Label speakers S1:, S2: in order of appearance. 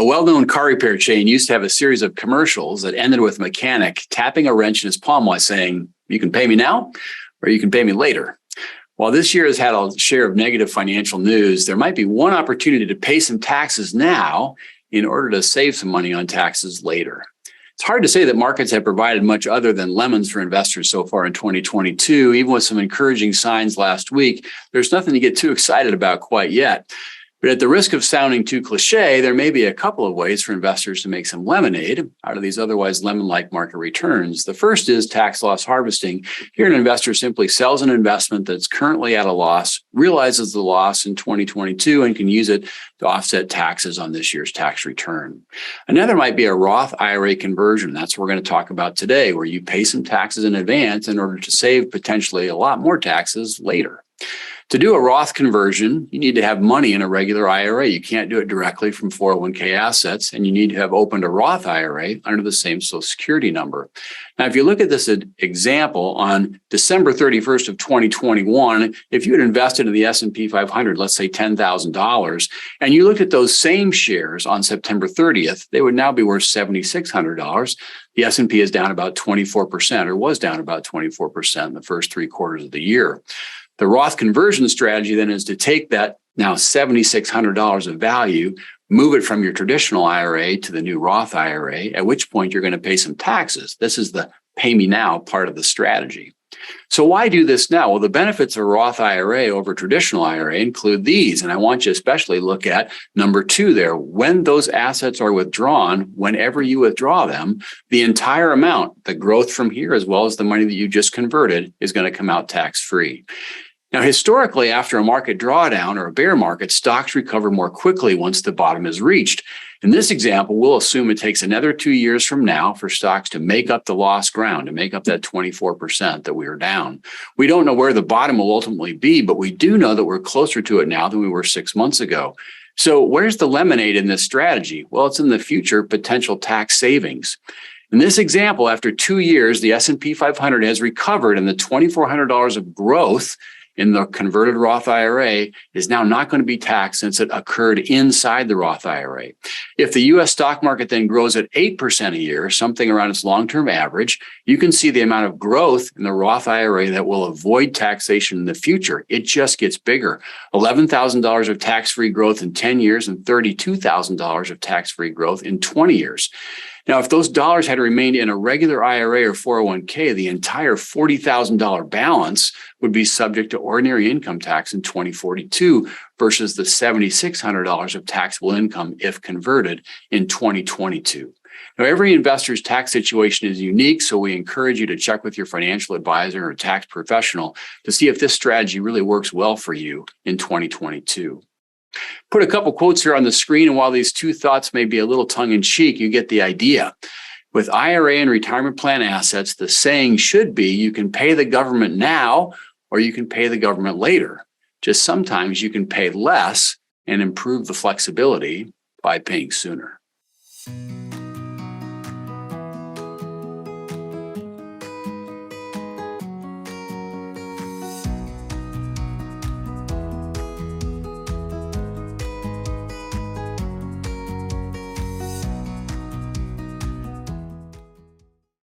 S1: A well-known car repair chain used to have a series of commercials that ended with a mechanic tapping a wrench in his palm while saying, "You can pay me now or you can pay me later." While this year has had a share of negative financial news, there might be one opportunity to pay some taxes now in order to save some money on taxes later. It's hard to say that markets have provided much other than lemons for investors so far in 2022. Even with some encouraging signs last week, there's nothing to get too excited about quite yet. But at the risk of sounding too cliche, there may be a couple of ways for investors to make some lemonade out of these otherwise lemon-like market returns. The first is tax loss harvesting. Here, an investor simply sells an investment that's currently at a loss, realizes the loss in 2022, and can use it to offset taxes on this year's tax return. Another might be a Roth IRA conversion. That's what we're going to talk about today, where you pay some taxes in advance in order to save potentially a lot more taxes later. To do a Roth conversion, you need to have money in a regular IRA. You can't do it directly from 401k assets, and you need to have opened a Roth IRA under the same Social Security number. Now, if you look at this example on December 31st of 2021, if you had invested in the S&P 500, let's say $10,000, and you looked at those same shares on September 30th, they would now be worth $7,600. The S&P is down about 24%, or was down about 24% in the first 3 quarters of the year. The Roth conversion strategy then is to take that now $7,600 of value, move it from your traditional IRA to the new Roth IRA, at which point you're going to pay some taxes. This is the pay me now part of the strategy. So why do this now? Well, the benefits of Roth IRA over traditional IRA include these, and I want you to especially look at number 2 there. When those assets are withdrawn, whenever you withdraw them, the entire amount, the growth from here, as well as the money that you just converted, is going to come out tax-free. Now, historically, after a market drawdown or a bear market, stocks recover more quickly once the bottom is reached. In this example, we'll assume it takes another 2 years from now for stocks to make up the lost ground, to make up that 24% that we are down. We don't know where the bottom will ultimately be, but we do know that we're closer to it now than we were 6 months ago. So where's the lemonade in this strategy? Well, it's in the future potential tax savings. In this example, after 2 years, the S&P 500 has recovered, and the $2,400 of growth in the converted Roth IRA is now not going to be taxed since it occurred inside the Roth IRA. If the U.S. stock market then grows at 8% a year, something around its long-term average, you can see the amount of growth in the Roth IRA that will avoid taxation in the future. It just gets bigger. $11,000 of tax-free growth in 10 years and $32,000 of tax-free growth in 20 years. Now, if those dollars had remained in a regular IRA or 401k, the entire $40,000 balance would be subject to ordinary income tax in 2042 versus the $7,600 of taxable income if converted in 2022. Now, every investor's tax situation is unique, so we encourage you to check with your financial advisor or tax professional to see if this strategy really works well for you in 2022. Put a couple quotes here on the screen, and while these 2 thoughts may be a little tongue-in-cheek, you get the idea. With IRA and retirement plan assets, the saying should be you can pay the government now or you can pay the government later. Just sometimes you can pay less and improve the flexibility by paying sooner.